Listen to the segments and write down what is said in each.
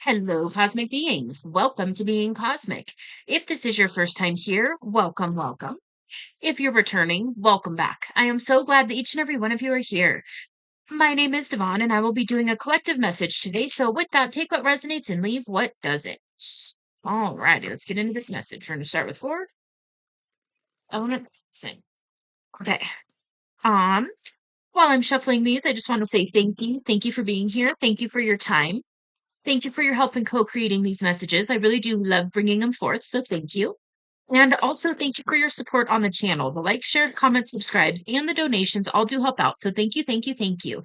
Hello, cosmic beings. Welcome to Being Cosmic. If this is your first time here, welcome, welcome. If you're returning, welcome back. I am so glad that each and every one of you are here. My name is Devon, and I will be doing a collective message today. So, with that, take what resonates and leave what doesn't. Alrighty, let's get into this message. We're going to start with four. Element sing. Okay. Um, while I'm shuffling these, I just want to say thank you. Thank you for being here. Thank you for your time. Thank you for your help in co-creating these messages. I really do love bringing them forth, so thank you. And also thank you for your support on the channel. The like, share, comments, subscribes, and the donations all do help out. So thank you, thank you, thank you.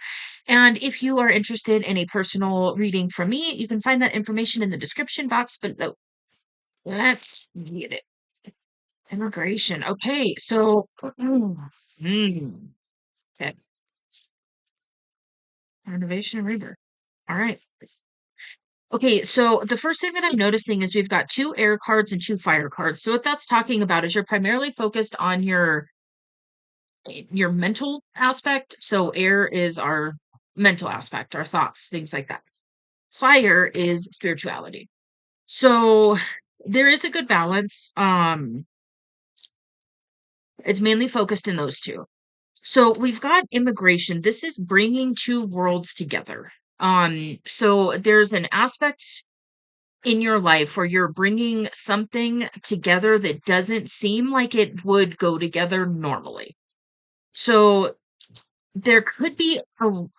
And if you are interested in a personal reading from me, you can find that information in the description box below. Let's get it. Immigration. Okay, so okay. Renovation and rebirth. All right. Okay, so the first thing that I'm noticing is we've got two air cards and two fire cards. So what that's talking about is you're primarily focused on your mental aspect. So air is our mental aspect, our thoughts, things like that. Fire is spirituality. So there is a good balance. It's mainly focused in those two. So we've got immigration. This is bringing two worlds together. So there's an aspect in your life where you're bringing something together that doesn't seem like it would go together normally. So there could be so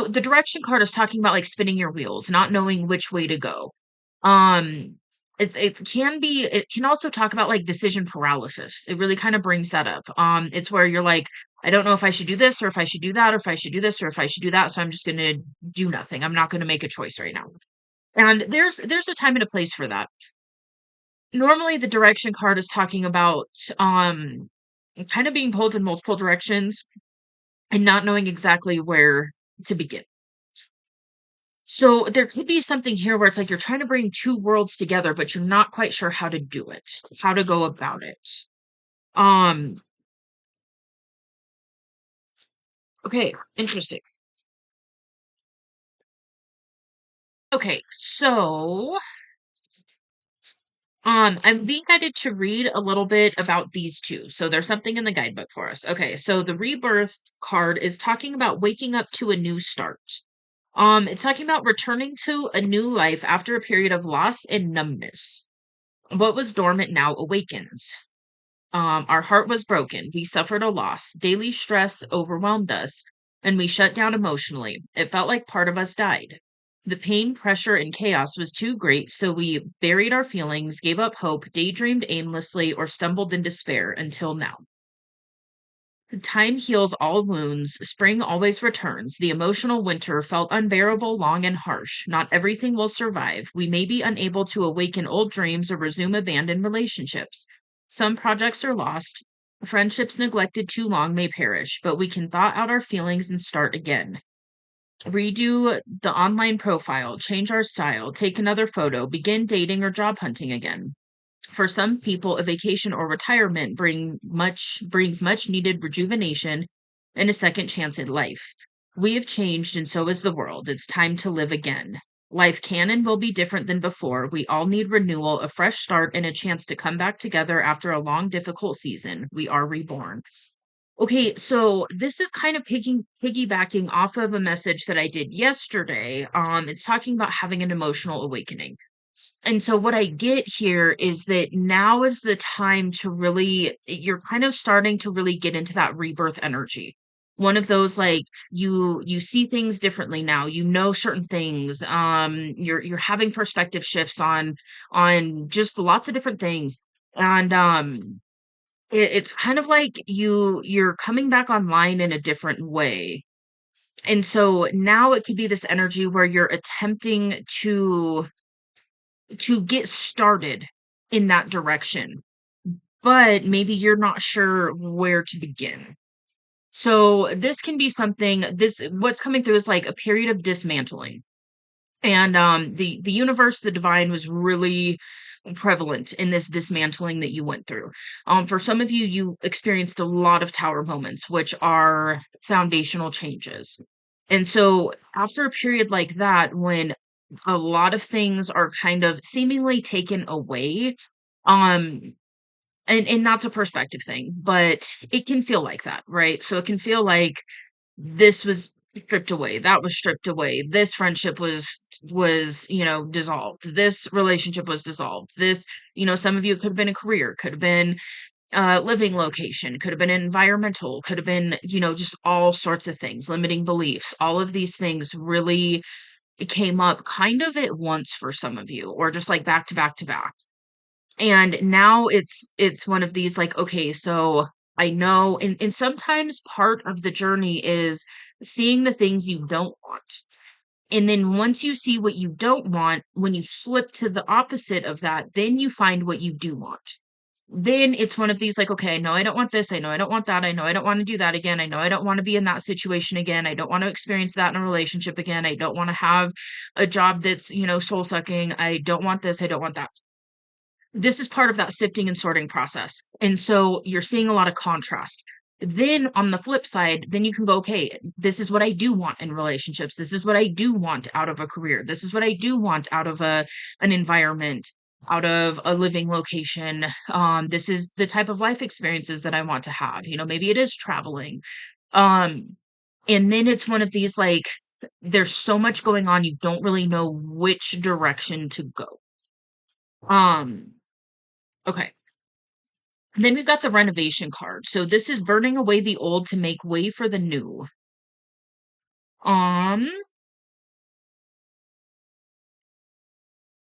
the direction card is talking about like spinning your wheels, not knowing which way to go. Um it can also talk about like decision paralysis. It really kind of brings that up. It's where you're like, I don't know if I should do this or if I should do that or if I should do this or if I should do that, so I'm just going to do nothing. I'm not going to make a choice right now. And there's a time and a place for that. Normally the direction card is talking about kind of being pulled in multiple directions and not knowing exactly where to begin. So there could be something here where it's like you're trying to bring two worlds together, but you're not quite sure how to do it, how to go about it. Um, okay, interesting. Okay, so I'm being guided to read a little bit about these two. So there's something in the guidebook for us. Okay, so the rebirth card is talking about waking up to a new start. It's talking about returning to a new life after a period of loss and numbness. What was dormant now awakens. Our heart was broken. We suffered a loss. Daily stress overwhelmed us, and we shut down emotionally. It felt like part of us died. The pain, pressure, and chaos was too great, so we buried our feelings, gave up hope, daydreamed aimlessly, or stumbled in despair until now. Time heals all wounds. Spring always returns. The emotional winter felt unbearable, long, and harsh. Not everything will survive. We may be unable to awaken old dreams or resume abandoned relationships. Some projects are lost. Friendships neglected too long may perish, but we can thaw out our feelings and start again. Redo the online profile, change our style, take another photo, begin dating or job hunting again. For some people, a vacation or retirement brings much needed rejuvenation and a second chance at life. We have changed and so has the world. It's time to live again. Life can and will be different than before. We all need renewal, a fresh start, and a chance to come back together after a long, difficult season. We are reborn. Okay, so this is kind of piggybacking off of a message that I did yesterday. It's talking about having an emotional awakening. And so what I get here is that now is the time to really, you're kind of starting to really get into that rebirth energy. One of those like you see things differently now. You know certain things. You're having perspective shifts on just lots of different things. And it's kind of like you're coming back online in a different way. And so now it could be this energy where you're attempting to get started in that direction, but maybe you're not sure where to begin. So this can be something, this what's coming through is like a period of dismantling. And the universe, the divine was really prevalent in this dismantling that you went through. For some of you, you experienced a lot of tower moments, which are foundational changes. And so after a period like that, when a lot of things are kind of seemingly taken away, um, and that's a perspective thing, but it can feel like that, right? So it can feel like this was stripped away, that was stripped away, this friendship was, dissolved, this relationship was dissolved, this, some of you, it could have been a career, could have been living location, could have been environmental, could have been, just all sorts of things, limiting beliefs. All of these things really came up kind of at once for some of you, or just like back to back to back. And now it's one of these like, okay, so I know, and sometimes part of the journey is seeing the things you don't want. And then once you see what you don't want, when you flip to the opposite of that, then you find what you do want. Then it's one of these like, okay, I know I don't want this. I know I don't want that. I know I don't want to do that again. I know I don't want to be in that situation again. I don't want to experience that in a relationship again. I don't want to have a job that's, soul sucking. I don't want this. I don't want that. This is part of that sifting and sorting process. And so you're seeing a lot of contrast. Then on the flip side, then you can go, okay, this is what I do want in relationships. This is what I do want out of a career. This is what I do want out of an environment, out of a living location. This is the type of life experiences that I want to have. Maybe it is traveling. Um, and then it's one of these like, there's so much going on, you don't really know which direction to go. Um, okay. Then we've got the renovation card. So this is burning away the old to make way for the new. Um,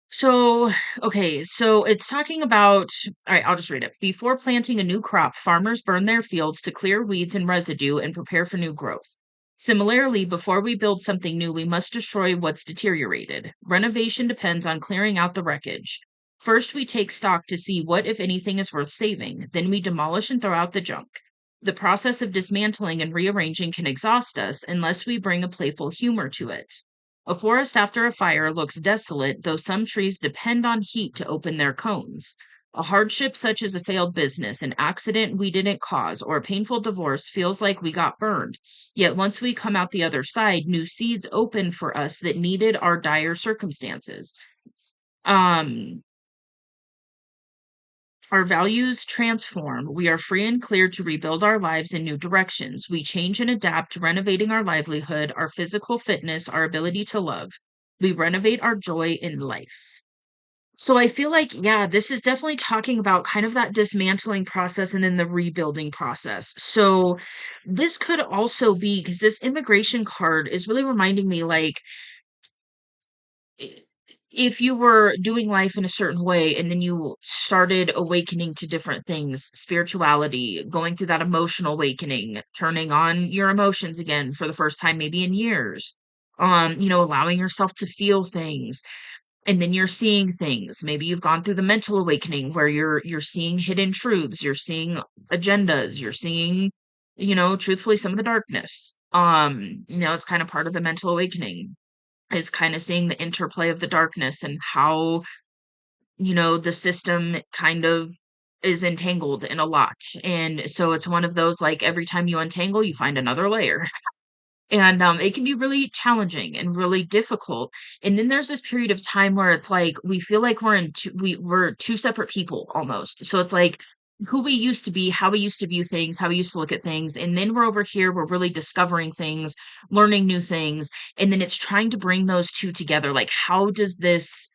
so okay, so it's talking about, all right, I'll just read it. Before planting a new crop, farmers burn their fields to clear weeds and residue and prepare for new growth. Similarly, before we build something new, we must destroy what's deteriorated. Renovation depends on clearing out the wreckage. First, we take stock to see what, if anything, is worth saving. Then we demolish and throw out the junk. The process of dismantling and rearranging can exhaust us unless we bring a playful humor to it. A forest after a fire looks desolate, though some trees depend on heat to open their cones. A hardship such as a failed business, an accident we didn't cause, or a painful divorce feels like we got burned. Yet once we come out the other side, new seeds open for us that needed our dire circumstances. Um, our values transform. We are free and clear to rebuild our lives in new directions. We change and adapt, renovating our livelihood, our physical fitness, our ability to love. We renovate our joy in life. So I feel like, yeah, this is definitely talking about kind of that dismantling process and then the rebuilding process. So this could also be because this immigration card is really reminding me like, i- if you were doing life in a certain way and then you started awakening to different things, spirituality, going through that emotional awakening, turning on your emotions again for the first time maybe in years, allowing yourself to feel things, and then you're seeing things. Maybe you've gone through the mental awakening where you're seeing hidden truths, you're seeing agendas, you're seeing, truthfully some of the darkness. It's kind of part of the mental awakening is kind of seeing the interplay of the darkness and how, the system kind of is entangled in a lot. And so it's one of those like every time you untangle, you find another layer. And it can be really challenging and really difficult. And then there's this period of time where it's like we feel like we're two separate people almost. So it's like who we used to be, how we used to view things, how we used to look at things, and then we're over here, we're really discovering things, learning new things, and then it's trying to bring those two together. Like, how does this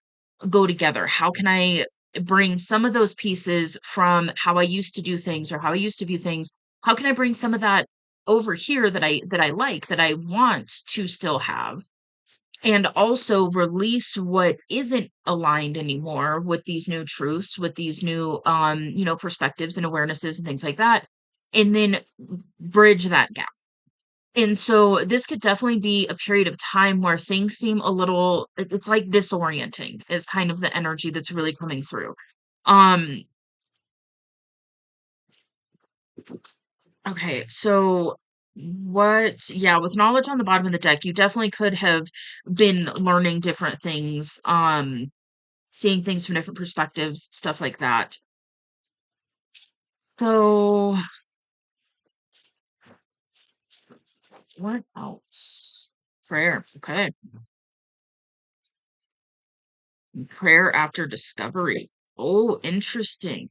go together? How can I bring some of those pieces from how I used to do things or how I used to view things? How can I bring some of that over here that I like, that I want to still have, and also release what isn't aligned anymore with these new truths, with these new perspectives and awarenesses and things like that, and then bridge that gap. And so this could definitely be a period of time where things seem a little it's like disorienting is kind of the energy that's really coming through. Um, okay, so yeah, with knowledge on the bottom of the deck, you definitely could have been learning different things, seeing things from different perspectives, stuff like that. So what else? Prayer. Okay. Prayer after discovery. Oh, interesting.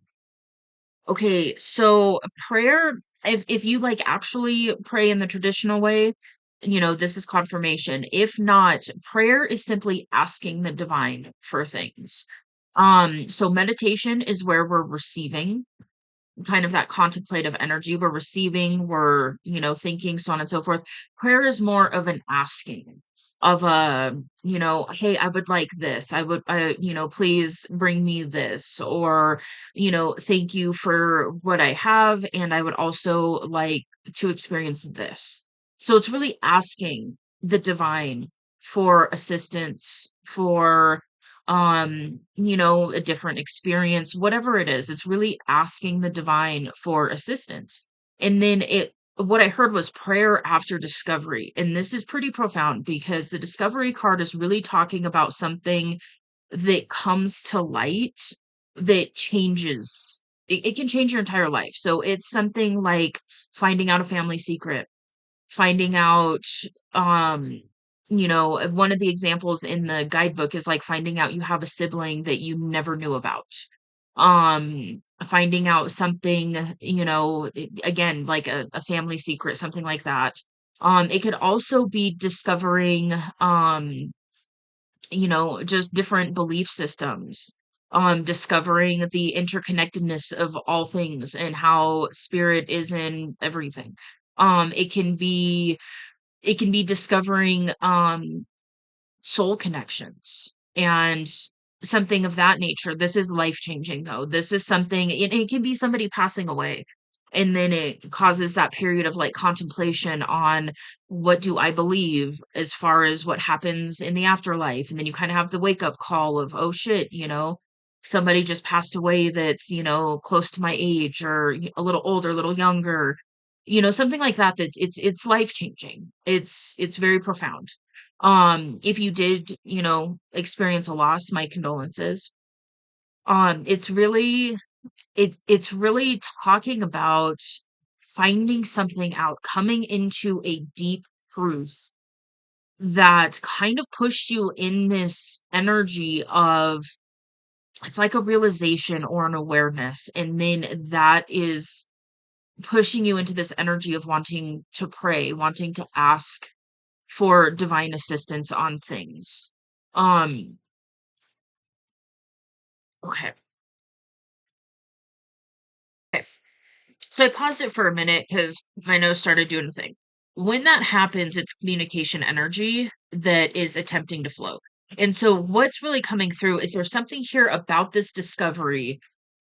Okay, so prayer, if you like actually pray in the traditional way, this is confirmation. If not, prayer is simply asking the divine for things. So meditation is where we're receiving kind of that contemplative energy. We're receiving, we're, thinking, so on and so forth. Prayer is more of an asking of a, hey, I would like this. I would, please bring me this, or, thank you for what I have. And I would also like to experience this. So it's really asking the divine for assistance, for a different experience, whatever it is. It's really asking the divine for assistance. And then what I heard was prayer after discovery. And this is pretty profound because the discovery card is really talking about something that comes to light that changes. It can change your entire life. So it's something like finding out a family secret, finding out, um, one of the examples in the guidebook is like finding out you have a sibling that you never knew about. Finding out something, again, like a family secret, something like that. It could also be discovering, just different belief systems. Discovering the interconnectedness of all things and how spirit is in everything. It can be discovering soul connections and something of that nature. This is life changing though. This is something, it can be somebody passing away. And then it causes that period of like contemplation on what do I believe as far as what happens in the afterlife. And then you kind of have the wake up call of, oh shit, somebody just passed away that's, close to my age or a little older, a little younger, something like that. It's life changing. It's very profound. If you did, experience a loss, my condolences. It's really it's really talking about finding something out, coming into a deep truth that kind of pushed you in this energy of it's like a realization or an awareness, and then that is pushing you into this energy of wanting to pray, wanting to ask for divine assistance on things. Um, okay. Okay. So I paused it for a minute because my nose started doing a thing. When that happens, it's communication energy that is attempting to flow. And so what's really coming through is there's something here about this discovery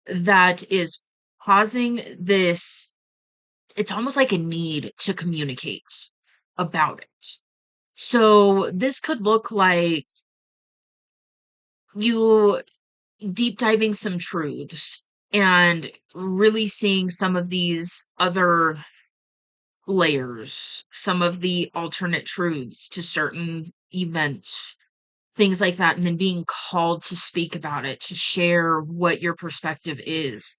that is causing this, it's almost like a need to communicate about it. So this could look like you deep diving some truths and really seeing some of these other layers, some of the alternate truths to certain events, things like that, and then being called to speak about it, to share what your perspective is.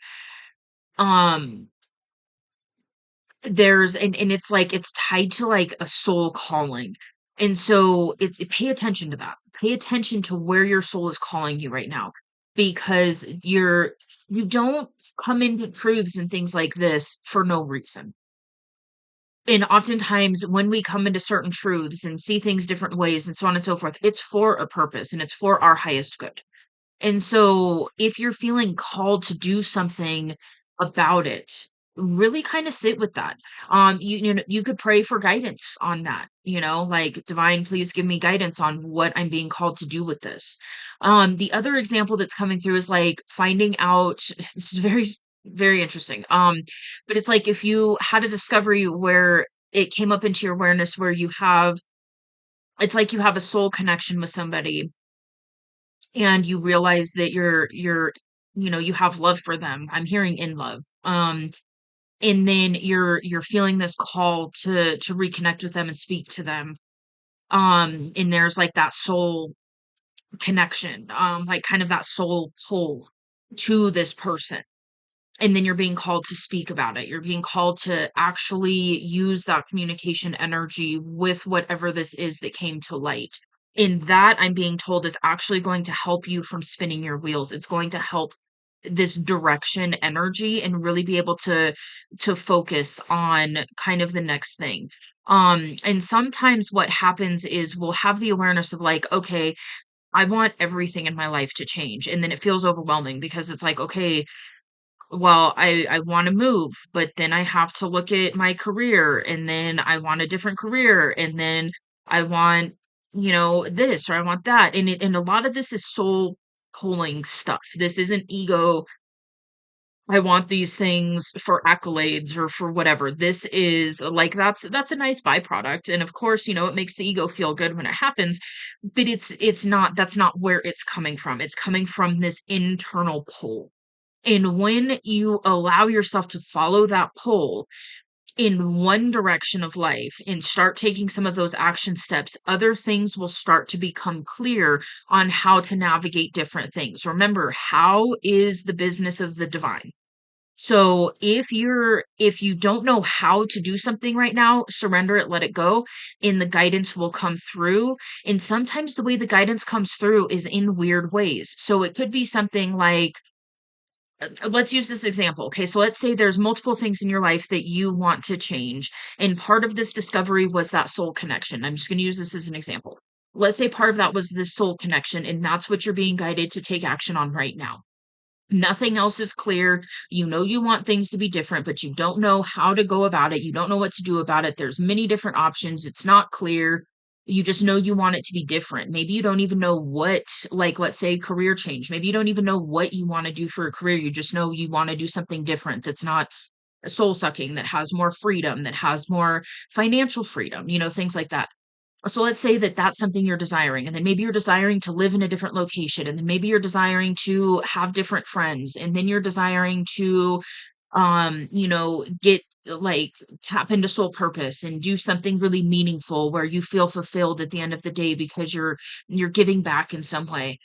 Um, and it's like it's tied to like a soul calling. And so pay attention to that. Pay attention to where your soul is calling you right now because you don't come into truths and things like this for no reason. And oftentimes when we come into certain truths and see things different ways and so on and so forth, it's for a purpose and it's for our highest good. And so if you're feeling called to do something about it, really kind of sit with that. You could pray for guidance on that, like divine, please give me guidance on what I'm being called to do with this. The other example that's coming through is like finding out, this is very, very interesting. But it's like if you had a discovery where it came up into your awareness where it's like you have a soul connection with somebody and you realize that you have love for them. I'm hearing in love. And then you're feeling this call to reconnect with them and speak to them. And there's like that soul connection, like kind of that soul pull to this person. And then you're being called to speak about it. You're being called to actually use that communication energy with whatever this is that came to light. And that, I'm being told, is actually going to help you from spinning your wheels. It's going to help this direction energy and really be able to focus on kind of the next thing. And sometimes what happens is we'll have the awareness of like, okay, I want everything in my life to change. And then it feels overwhelming because it's like, okay, well, I want to move, but then I have to look at my career, and then I want a different career, and then I want, this or I want that. And a lot of this is soul pulling stuff. This isn't ego. I want these things for accolades or for whatever. This is like that's a nice byproduct. And of course, it makes the ego feel good when it happens, but it's not that's not where it's coming from. It's coming from this internal pull. And when you allow yourself to follow that pull in one direction of life and start taking some of those action steps, other things will start to become clear on how to navigate different things. Remember, how is the business of the divine? So if you don't know how to do something right now, surrender it, let it go, and the guidance will come through. And sometimes the way the guidance comes through is in weird ways. So it could be something like, let's use this example. Okay, so let's say there's multiple things in your life that you want to change, and part of this discovery was that soul connection. I'm just going to use this as an example. Let's say part of that was this soul connection, and that's what you're being guided to take action on right now. Nothing else is clear. You know you want things to be different, but you don't know how to go about it. You don't know what to do about it. There's many different options. It's not clear. You just know you want it to be different. Maybe you don't even know what, like, let's say career change. Maybe you don't even know what you want to do for a career. You just know you want to do something different that's not soul sucking, that has more freedom, that has more financial freedom, things like that. So let's say that that's something you're desiring, and then maybe you're desiring to live in a different location, and then maybe you're desiring to have different friends, and then you're desiring to, get like tap into soul purpose and do something really meaningful where you feel fulfilled at the end of the day because you're giving back in some way.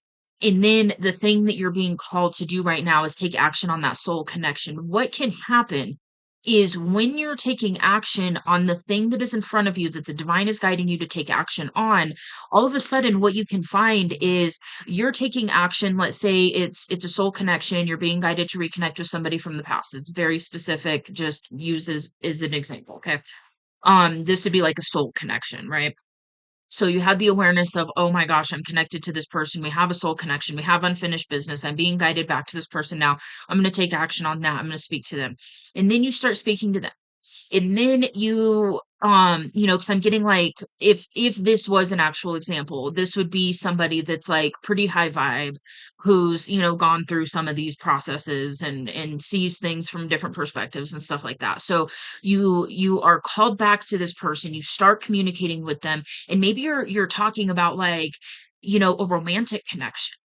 And then the thing that you're being called to do right now is take action on that soul connection. What can happen is when you're taking action on the thing that is in front of you that the divine is guiding you to take action on, all of a sudden what you can find is you're taking action. Let's say it's a soul connection, you're being guided to reconnect with somebody from the past. It's very specific, just uses as an example. Okay. This would be like a soul connection, right? So you had the awareness of, oh my gosh, I'm connected to this person. We have a soul connection. We have unfinished business. I'm being guided back to this person now. I'm going to take action on that. I'm going to speak to them. And then you start speaking to them. And then because I'm getting like, if this was an actual example, this would be somebody that's like pretty high vibe, who's, gone through some of these processes and sees things from different perspectives and stuff like that. So you are called back to this person, you start communicating with them, and maybe you're talking about like, a romantic connection.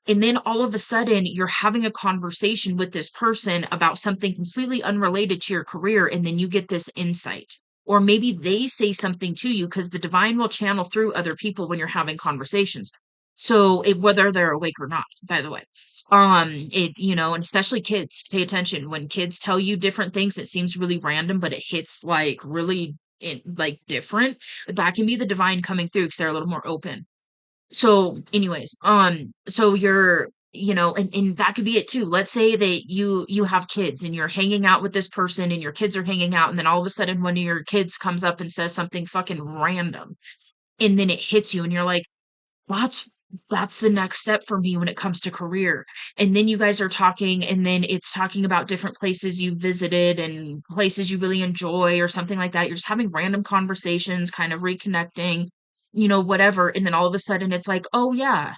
And then all of a sudden, you're having a conversation with this person about something completely unrelated to your career, and then you get this insight. Or maybe they say something to you because the divine will channel through other people when you're having conversations. So whether they're awake or not, by the way. And especially kids, pay attention. When kids tell you different things, it seems really random, but it hits like really like different. That can be the divine coming through because they're a little more open. So anyways, so you're, and that could be it too. Let's say that you have kids and you're hanging out with this person and your kids are hanging out, and then all of a sudden one of your kids comes up and says something fucking random, and then it hits you and you're like, that's that's the next step for me when it comes to career. And then you guys are talking, and then it's talking about different places you visited and places you really enjoy or something like that. You're just having random conversations, kind of reconnecting, whatever. And then all of a sudden it's like, oh yeah.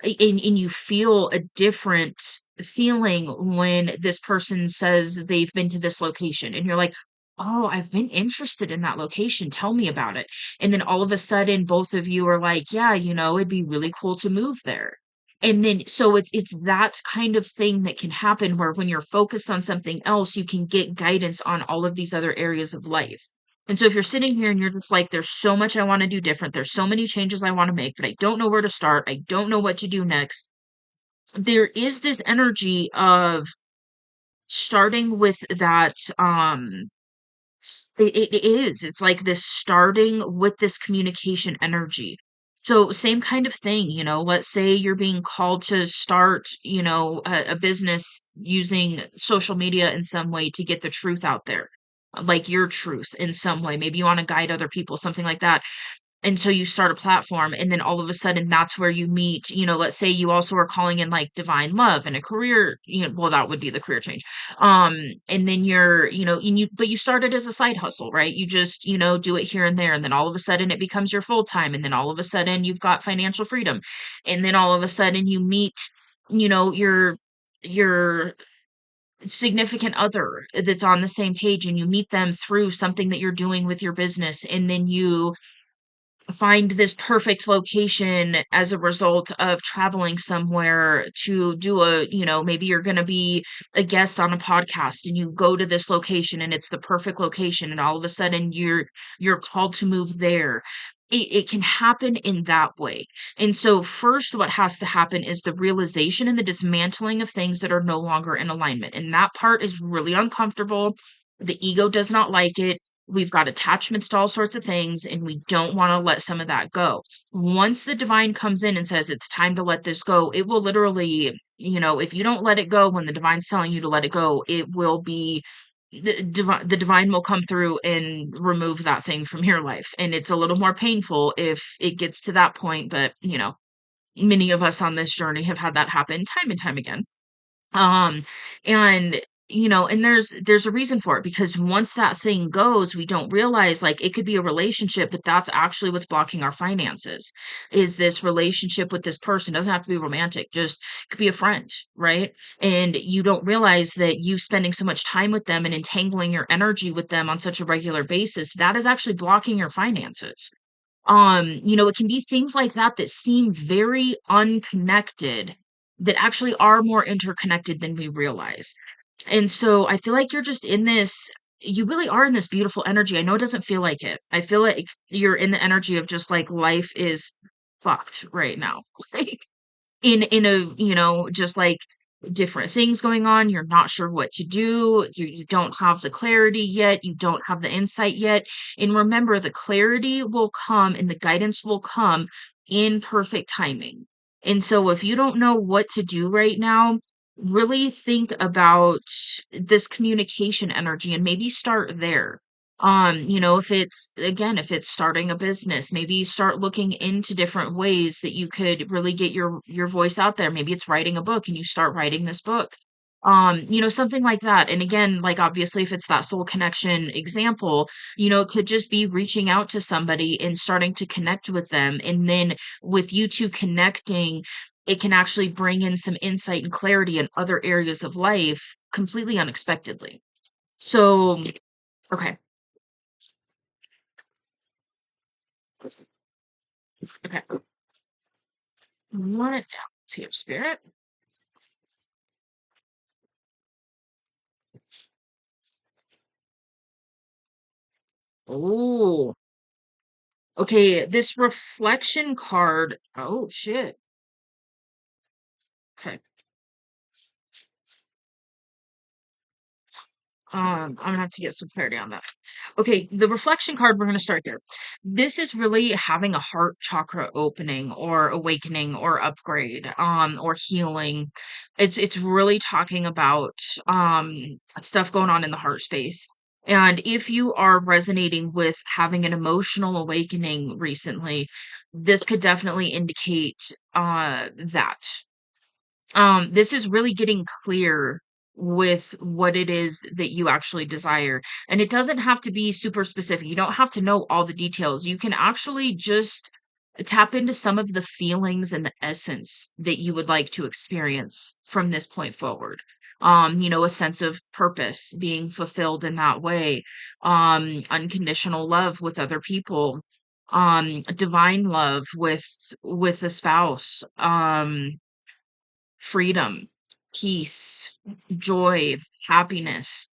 And you feel a different feeling when this person says they've been to this location, and you're like, oh, I've been interested in that location, tell me about it. And then all of a sudden both of you are like, yeah, it'd be really cool to move there. And then so it's that kind of thing that can happen where when you're focused on something else, you can get guidance on all of these other areas of life. And so if you're sitting here and you're just like, there's so much I want to do different, there's so many changes I want to make, but I don't know where to start, I don't know what to do next. There is this energy of starting with that, it is. It's like this starting with this communication energy. So same kind of thing, let's say you're being called to start, a business using social media in some way to get the truth out there. Like your truth in some way. Maybe you want to guide other people, something like that. And so you start a platform, and then all of a sudden that's where you meet, let's say you also are calling in like divine love and a career, well, that would be the career change. And then you're, but you started as a side hustle, right? You just, do it here and there. And then all of a sudden it becomes your full time. And then all of a sudden you've got financial freedom. And then all of a sudden you meet, your significant other that's on the same page, and you meet them through something that you're doing with your business. And then you find this perfect location as a result of traveling somewhere to do maybe you're going to be a guest on a podcast, and you go to this location and it's the perfect location, and all of a sudden you're called to move there. It can happen in that way. And so first what has to happen is the realization and the dismantling of things that are no longer in alignment. And that part is really uncomfortable. The ego does not like it. We've got attachments to all sorts of things, and we don't want to let some of that go. Once the divine comes in and says it's time to let this go, it will literally, if you don't let it go when the divine's telling you to let it go, it will be the divine will come through and remove that thing from your life. And it's a little more painful if it gets to that point, but many of us on this journey have had that happen time and time again. Um, and and there's a reason for it, because once that thing goes, we don't realize, like, it could be a relationship, but that's actually what's blocking our finances. Is this relationship with this person? Doesn't have to be romantic, just could be a friend, right? And you don't realize that you spending so much time with them and entangling your energy with them on such a regular basis, that is actually blocking your finances. It can be things like that that seem very unconnected, that actually are more interconnected than we realize. And so I feel like you're just in this, you really are in this beautiful energy. I know it doesn't feel like it. I feel like you're in the energy of just like life is fucked right now. Like in a, just like different things going on. You're not sure what to do. You don't have the clarity yet. You don't have the insight yet. And remember, the clarity will come and the guidance will come in perfect timing. And so if you don't know what to do right now, really think about this communication energy and maybe start there. If it's, again, if it's starting a business, maybe start looking into different ways that you could really get your voice out there. Maybe it's writing a book and you start writing this book. Something like that. And again, like, obviously if it's that soul connection example, it could just be reaching out to somebody and starting to connect with them. And then with you two connecting, it can actually bring in some insight and clarity in other areas of life completely unexpectedly. So, okay. Okay. What? Let's see if spirit. Oh, okay. This reflection card. Oh, shit. Okay. I'm gonna have to get some clarity on that. Okay, the reflection card, we're gonna start there. This is really having a heart chakra opening or awakening or upgrade, or healing. It's really talking about stuff going on in the heart space. And if you are resonating with having an emotional awakening recently, this could definitely indicate that. This is really getting clear with what it is that you actually desire. And it doesn't have to be super specific. You don't have to know all the details. You can actually just tap into some of the feelings and the essence that you would like to experience from this point forward. A sense of purpose, being fulfilled in that way, unconditional love with other people, divine love with a spouse, freedom, peace, joy, happiness.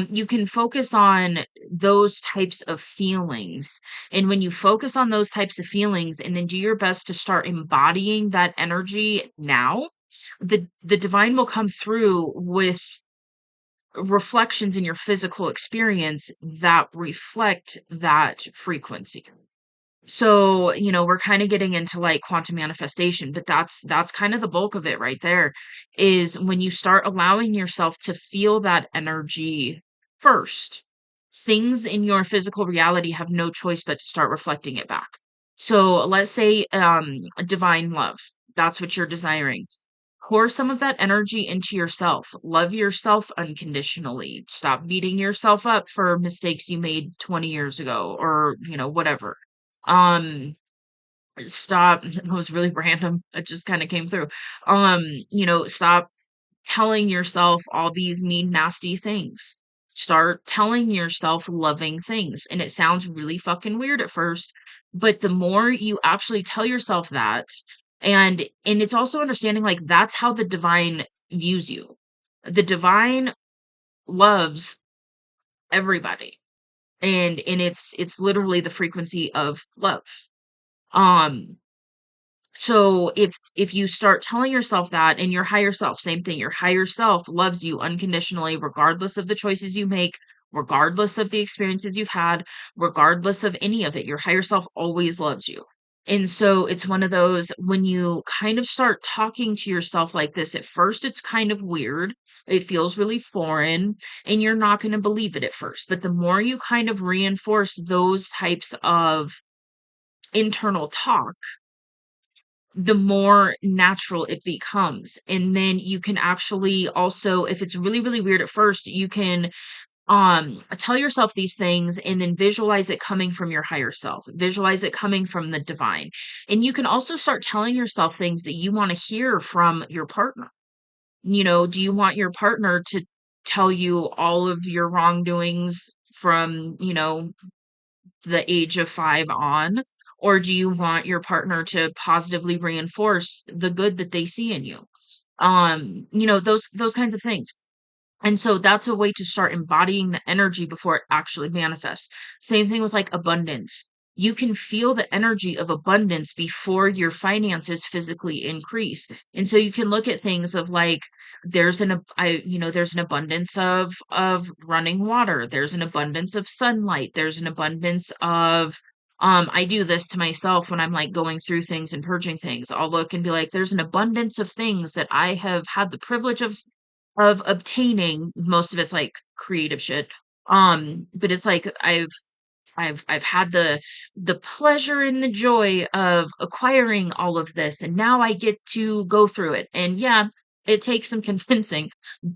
You can focus on those types of feelings. And when you focus on those types of feelings and then do your best to start embodying that energy now, the divine will come through with reflections in your physical experience that reflect that frequency. So, we're kind of getting into like quantum manifestation, but that's kind of the bulk of it right there is when you start allowing yourself to feel that energy first. Things in your physical reality have no choice but to start reflecting it back. So, let's say divine love. That's what you're desiring. Pour some of that energy into yourself. Love yourself unconditionally. Stop beating yourself up for mistakes you made 20 years ago or, whatever. Um, stop. That was really random. It just kind of came through. Stop telling yourself all these mean, nasty things. Start telling yourself loving things. And it sounds really fucking weird at first, but the more you actually tell yourself that, and it's also understanding like that's how the divine views you. The divine loves everybody. And it's literally the frequency of love. Um So if you start telling yourself that and your higher self, same thing, your higher self loves you unconditionally, regardless of the choices you make, regardless of the experiences you've had, regardless of any of it, your higher self always loves you. And so it's one of those when you kind of start talking to yourself like this, at first it's kind of weird. It feels really foreign and you're not going to believe it at first. But the more you kind of reinforce those types of internal talk, the more natural it becomes. And then you can actually also, if it's really, really weird at first, you can tell yourself these things and then visualize it coming from your higher self. Visualize it coming from the divine. And you can also start telling yourself things that you want to hear from your partner. Do you want your partner to tell you all of your wrongdoings from, the age of 5 on? Or do you want your partner to positively reinforce the good that they see in you? Those kinds of things. And so that's a way to start embodying the energy before it actually manifests. Same thing with like abundance. You can feel the energy of abundance before your finances physically increase. And so you can look at things of like there's an abundance of running water. There's an abundance of sunlight. There's an abundance of I do this to myself when I'm like going through things and purging things. I'll look and be like, there's an abundance of things that I have had the privilege of obtaining. Most of it's like creative shit. But it's like I've had the pleasure and the joy of acquiring all of this, and now I get to go through it. And yeah, it takes some convincing,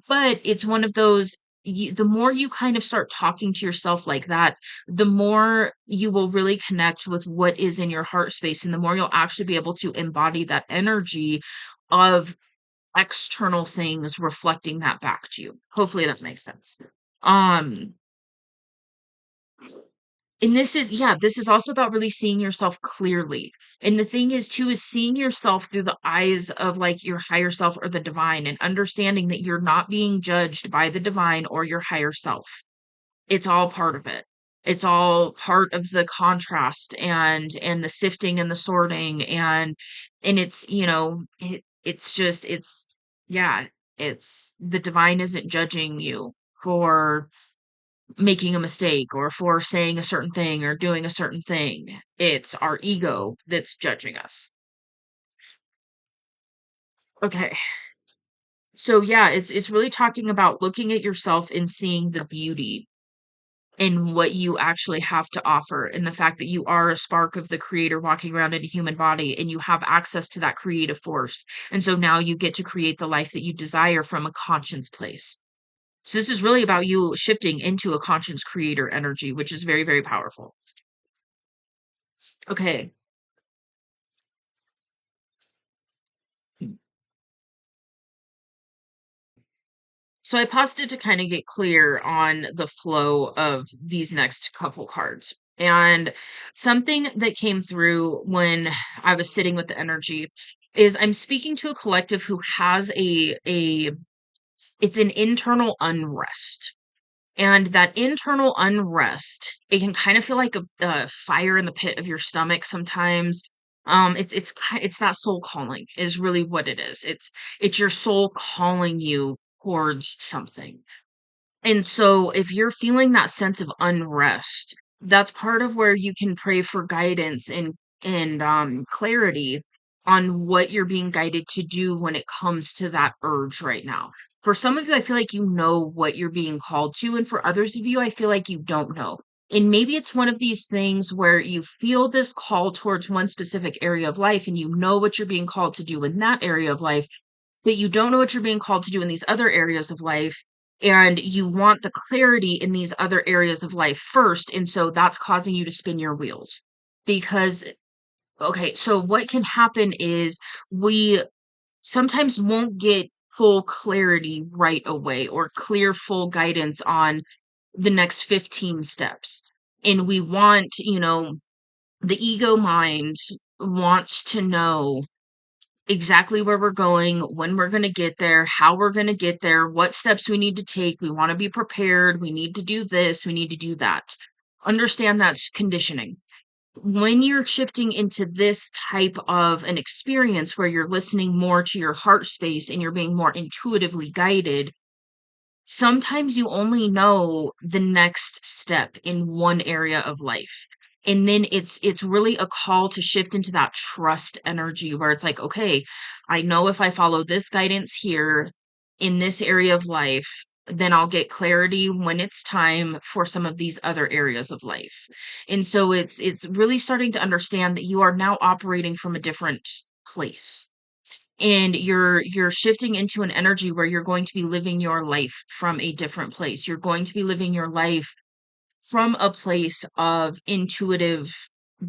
but it's one of those. The more you kind of start talking to yourself like that, the more you will really connect with what is in your heart space, and the more you'll actually be able to embody that energy of external things reflecting that back to you. Hopefully that makes sense. Um, and this is also about really seeing yourself clearly. And the thing is too, is seeing yourself through the eyes of like your higher self or the divine and understanding that you're not being judged by the divine or your higher self. It's all part of it. It's all part of the contrast and the sifting and the sorting and it's, it's yeah, it's the divine isn't judging you for making a mistake or for saying a certain thing or doing a certain thing. It's our ego that's judging us. Okay. So yeah, it's really talking about looking at yourself and seeing the beauty in what you actually have to offer and the fact that you are a spark of the creator walking around in a human body and you have access to that creative force. And so now you get to create the life that you desire from a conscience place. So this is really about you shifting into a conscience creator energy, which is very, very powerful. Okay. So I paused it to kind of get clear on the flow of these next couple cards. And something that came through when I was sitting with the energy is I'm speaking to a collective who has a it's an internal unrest. And that internal unrest, it can kind of feel like a fire in the pit of your stomach sometimes. It's that soul calling is really what it is. It's your soul calling you towards something. And so if you're feeling that sense of unrest, that's part of where you can pray for guidance and clarity on what you're being guided to do when it comes to that urge right now. For some of you, I feel like you know what you're being called to, and for others of you, I feel like you don't know. And maybe it's one of these things where you feel this call towards one specific area of life and you know what you're being called to do in that area of life, but you don't know what you're being called to do in these other areas of life, and you want the clarity in these other areas of life first, and so that's causing you to spin your wheels. Because okay, so what can happen is we sometimes won't get full clarity right away or clear full guidance on the next 15 steps. And we want, the ego mind wants to know exactly where we're going, when we're going to get there, how we're going to get there, what steps we need to take. We want to be prepared. We need to do this. We need to do that. Understand that's conditioning. When you're shifting into this type of an experience where you're listening more to your heart space and you're being more intuitively guided, sometimes you only know the next step in one area of life. And then it's really a call to shift into that trust energy where it's like, okay, I know if I follow this guidance here in this area of life, then I'll get clarity when it's time for some of these other areas of life. And so it's really starting to understand that you are now operating from a different place, and you're shifting into an energy where you're going to be living your life from a different place. You're going to be living your life from a place of intuitive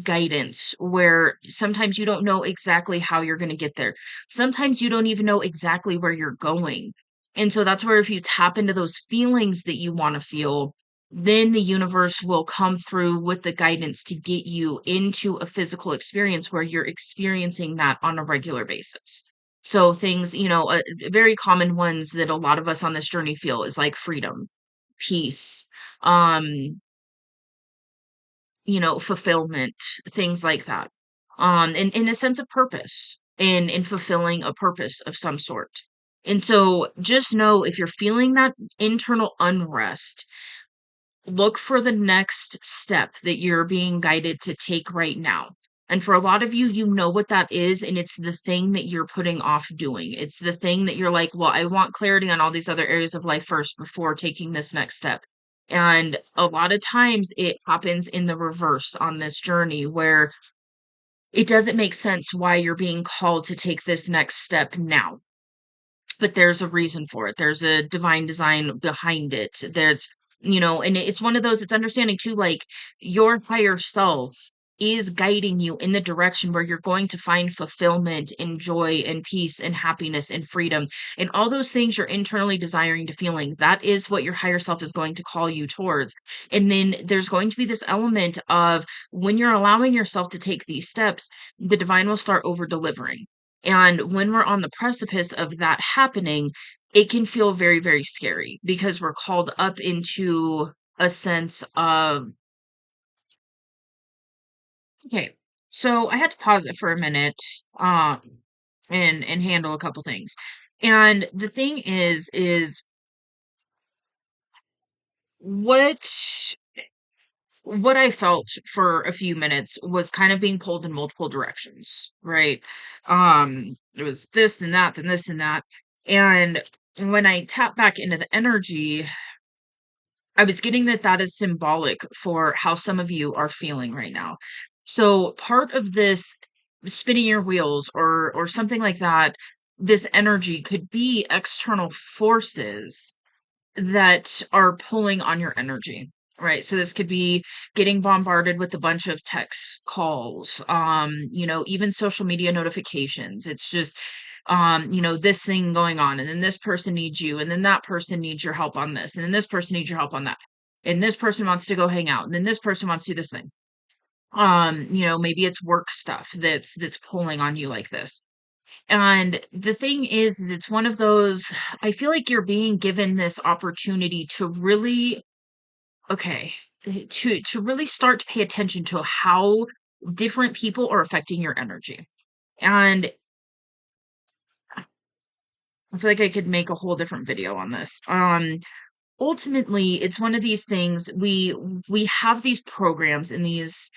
guidance where sometimes you don't know exactly how you're going to get there. Sometimes you don't even know exactly where you're going. And so that's where if you tap into those feelings that you want to feel, then the universe will come through with the guidance to get you into a physical experience where you're experiencing that on a regular basis. So things, very common ones that a lot of us on this journey feel is like freedom, peace, um, fulfillment, things like that. And in a sense of purpose in fulfilling a purpose of some sort. And so just know if you're feeling that internal unrest, look for the next step that you're being guided to take right now. And for a lot of you, you know what that is, and it's the thing that you're putting off doing. It's the thing that you're like, well, I want clarity on all these other areas of life first before taking this next step. And a lot of times it happens in the reverse on this journey where it doesn't make sense why you're being called to take this next step now, but there's a reason for it. There's a divine design behind it. And it's one of those, it's understanding too, like your higher self is guiding you in the direction where you're going to find fulfillment and joy and peace and happiness and freedom and all those things you're internally desiring to feeling. That is what your higher self is going to call you towards. And then there's going to be this element of when you're allowing yourself to take these steps, the divine will start over delivering. And when we're on the precipice of that happening, it can feel very, very scary because we're called up into a sense of, okay, so I had to pause it for a minute, um, and handle a couple things. And the thing is what what I felt for a few minutes was kind of being pulled in multiple directions, right? It was this and that, then this and that. And when I tap back into the energy, I was getting that that is symbolic for how some of you are feeling right now. So part of this spinning your wheels or something like that, this energy could be external forces that are pulling on your energy, right? So this could be getting bombarded with a bunch of text calls, even social media notifications. It's just, this thing going on, and then this person needs you, and then that person needs your help on this, and then this person needs your help on that, and this person wants to go hang out, and then this person wants to do this thing. Maybe it's work stuff that's pulling on you like this. And the thing is it's one of those, I feel like you're being given this opportunity to really, okay, to really start to pay attention to how different people are affecting your energy. And I feel like I could make a whole different video on this. ultimately it's one of these things we have these programs and these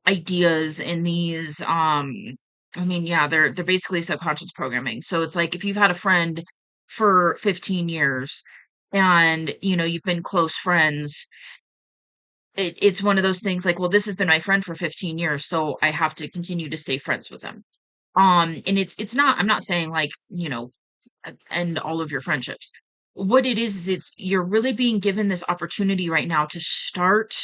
ideas and these I mean, yeah, they're basically subconscious programming. So it's like if you've had a friend for 15 years and you've been close friends, it's one of those things like, well, this has been my friend for 15 years, so I have to continue to stay friends with them. And it's not, I'm not saying like, end all of your friendships. What it is it's you're really being given this opportunity right now to start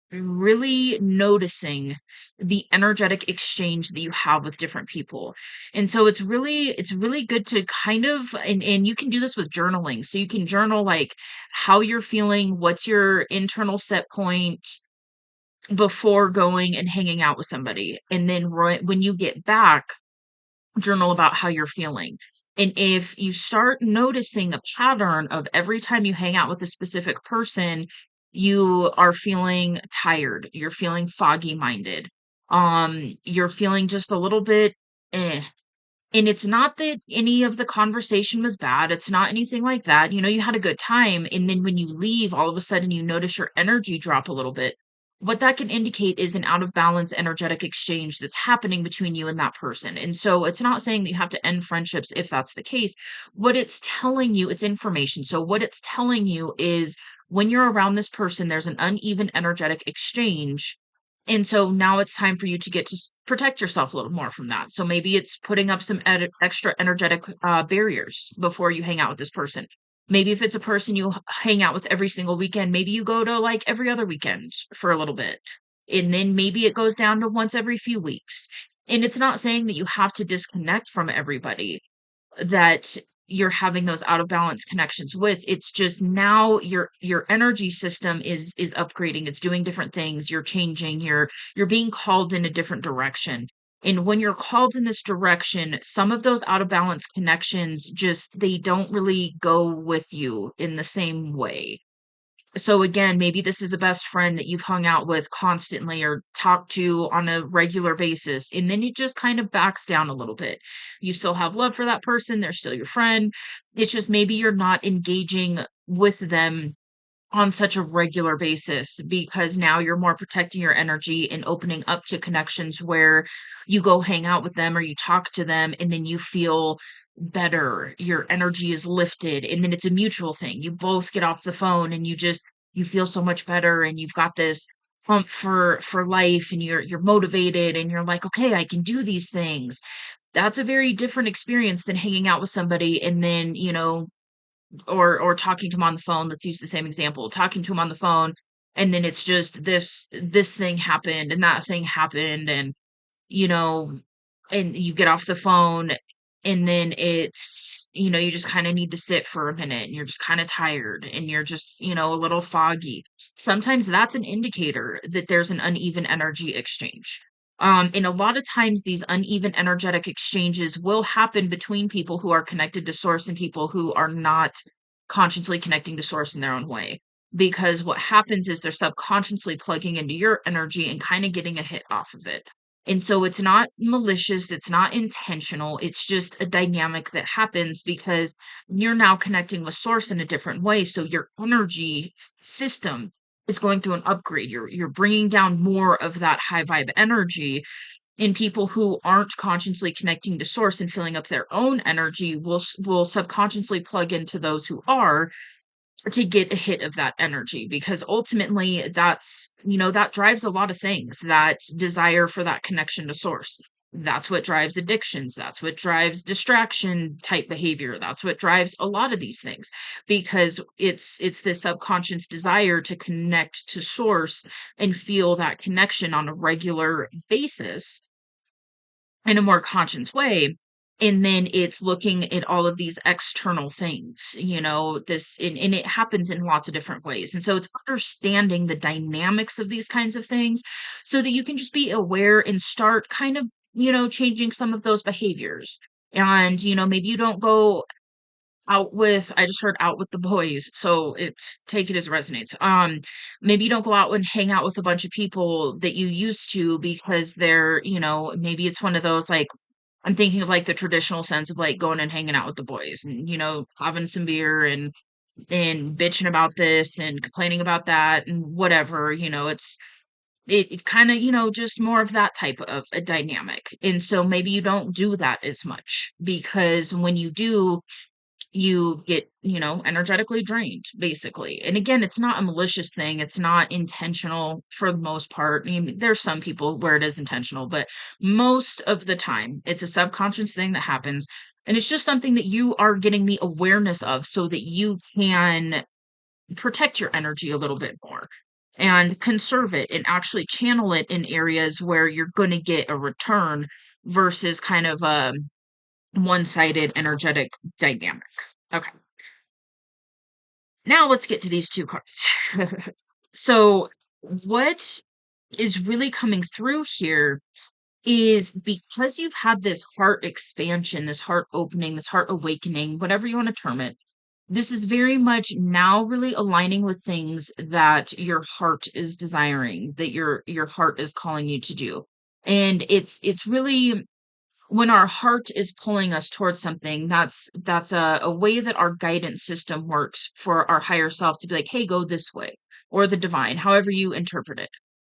really noticing the energetic exchange that you have with different people. And so it's really good to kind of and you can do this with journaling. So you can journal like how you're feeling, what's your internal set point before going and hanging out with somebody. And then when you get back, journal about how you're feeling. And if you start noticing a pattern of every time you hang out with a specific person, you are feeling tired, you're feeling foggy minded, you're feeling just a little bit eh. And it's not that any of the conversation was bad. It's not anything like that. You had a good time. And then when you leave, all of a sudden you notice your energy drop a little bit. What that can indicate is an out of balance energetic exchange that's happening between you and that person. And so it's not saying that you have to end friendships if that's the case. What it's telling you, it's information. So what it's telling you is when you're around this person, there's an uneven energetic exchange, and so now it's time for you to get to protect yourself a little more from that. So maybe it's putting up some extra energetic barriers before you hang out with this person. Maybe if it's a person you hang out with every single weekend, maybe you go to like every other weekend for a little bit. And then maybe it goes down to once every few weeks. And it's not saying that you have to disconnect from everybody that you're having those out of balance connections with. It's just now your energy system is upgrading, it's doing different things, you're changing, you're being called in a different direction. And when you're called in this direction, some of those out of balance connections just they don't really go with you in the same way. So again, maybe this is a best friend that you've hung out with constantly or talked to on a regular basis, and then it just kind of backs down a little bit. You still have love for that person, they're still your friend. It's just maybe you're not engaging with them on such a regular basis because now you're more protecting your energy and opening up to connections where you go hang out with them or you talk to them and then you feel better. Your energy is lifted and then it's a mutual thing. You both get off the phone and you feel so much better and you've got this pump for life and you're motivated and you're like, okay, I can do these things. That's a very different experience than hanging out with somebody and then, or talking to him on the phone. Let's use the same example. Talking to him on the phone, and then it's just this thing happened and that thing happened, and you know, and you get off the phone, and then you just kind of need to sit for a minute, and you're just kind of tired, and you're just a little foggy. Sometimes that's an indicator that there's an uneven energy exchange. And a lot of times these uneven energetic exchanges will happen between people who are connected to source and people who are not consciously connecting to source in their own way. Because what happens is they're subconsciously plugging into your energy and kind of getting a hit off of it. And so it's not malicious, it's not intentional, it's just a dynamic that happens because you're now connecting with source in a different way. So your energy system is going through an upgrade. You're bringing down more of that high vibe energy, and people who aren't consciously connecting to source and filling up their own energy will subconsciously plug into those who are to get a hit of that energy, because ultimately that drives a lot of things, that desire for that connection to source. That's what drives addictions, that's what drives distraction type behavior, that's what drives a lot of these things, because it's this subconscious desire to connect to source and feel that connection on a regular basis in a more conscious way. And then it's looking at all of these external things, this, and it happens in lots of different ways. And so it's understanding the dynamics of these kinds of things so that you can just be aware and start kind of, changing some of those behaviors. And, maybe you don't go out with, I just heard out with the boys, so it's take it as it resonates. Maybe you don't go out and hang out with a bunch of people that you used to because they're, maybe it's one of those like I'm thinking of like the traditional sense of like going and hanging out with the boys and, having some beer and and bitching about this and complaining about that and whatever, it kind of, just more of that type of a dynamic. And so maybe you don't do that as much because when you do, you get, energetically drained, basically. And again, it's not a malicious thing. It's not intentional for the most part. I mean, there's some people where it is intentional, but most of the time, it's a subconscious thing that happens. And it's just something that you are getting the awareness of so that you can protect your energy a little bit more and conserve it and actually channel it in areas where you're going to get a return versus kind of a one-sided energetic dynamic. Okay. Now let's get to these two cards. So, what is really coming through here is because you've had this heart expansion, this heart opening, this heart awakening, whatever you want to term it. This is very much now really aligning with things that your heart is desiring, that your heart is calling you to do. And it's really when our heart is pulling us towards something, that's a way that our guidance system works for our higher self to be like, hey, go this way, or the divine, however you interpret it.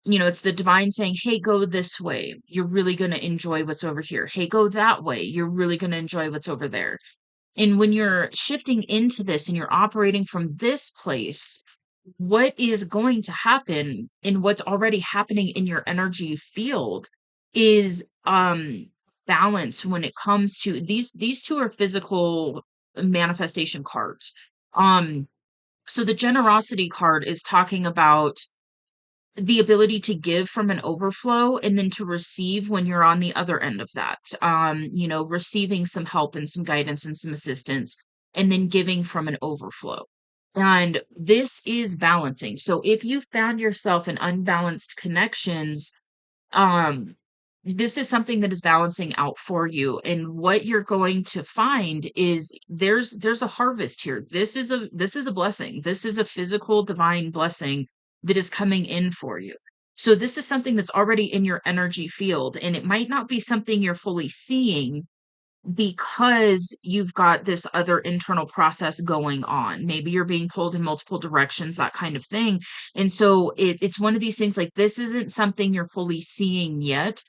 It's the divine saying, hey, go this way. You're really going to enjoy what's over here. Hey, go that way. You're really going to enjoy what's over there. And when you're shifting into this and you're operating from this place, what is going to happen and what's already happening in your energy field is balance when it comes to these two are physical manifestation cards. Um so the generosity card is talking about the ability to give from an overflow and then to receive when you're on the other end of that. Receiving some help and some guidance and some assistance, and then giving from an overflow. And this is balancing. So if you found yourself in unbalanced connections, um, this is something that is balancing out for you. And what you're going to find is there's a harvest here. This is a blessing. This is a physical divine blessing that is coming in for you. So this is something that's already in your energy field, and it might not be something you're fully seeing because you've got this other internal process going on. Maybe you're being pulled in multiple directions, that kind of thing. And so it's one of these things like this isn't something you're fully seeing yet.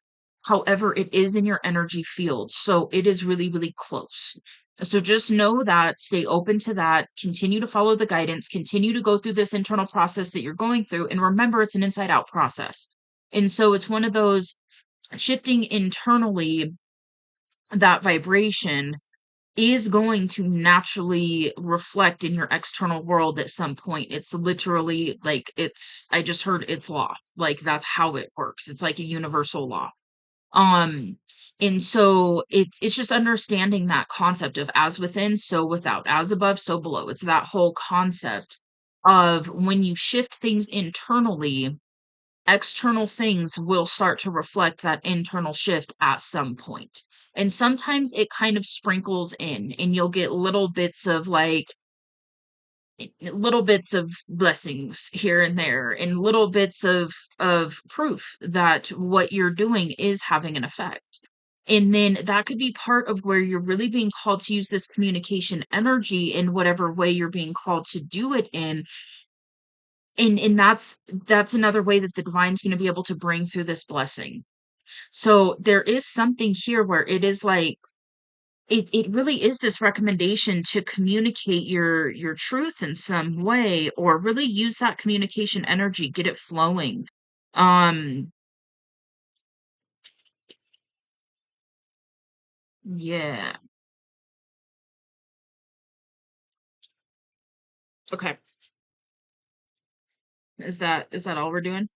However, it is in your energy field. So it is really, really close. So just know that, stay open to that, continue to follow the guidance, continue to go through this internal process that you're going through. And remember, it's an inside out process. And so it's one of those shifting internally that vibration is going to naturally reflect in your external world at some point. It's literally like I just heard it's law. Like that's how it works. It's like a universal law. Um and so it's just understanding that concept of as within, so without, as above, so below. It's that whole concept of when you shift things internally, external things will start to reflect that internal shift at some point. And sometimes it kind of sprinkles in, and you'll get little bits of blessings here and there, and little bits of proof that what you're doing is having an effect. And then that could be part of where you're really being called to use this communication energy in whatever way you're being called to do it in, and that's another way that the divine's going to be able to bring through this blessing. So there is something here where it is like it really is this recommendation to communicate your truth in some way, or really use that communication energy, get it flowing. um yeah. Okay. Is that all we're doing?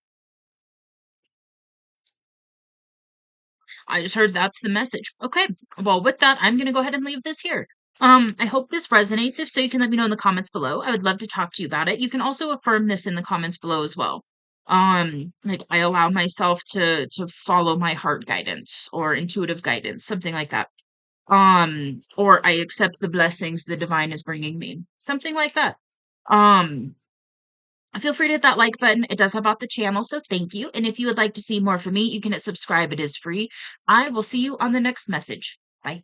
I just heard that's the message. Okay. Well, with that, I'm going to go ahead and leave this here. I hope this resonates. If so, you can let me know in the comments below. I would love to talk to you about it. You can also affirm this in the comments below as well. Like I allow myself to follow my heart guidance or intuitive guidance, something like that. Or I accept the blessings the divine is bringing me, something like that. Um, Feel free to hit that like button. It does help out the channel, so thank you. And if you would like to see more from me, you can hit subscribe. It is free. I will see you on the next message. Bye.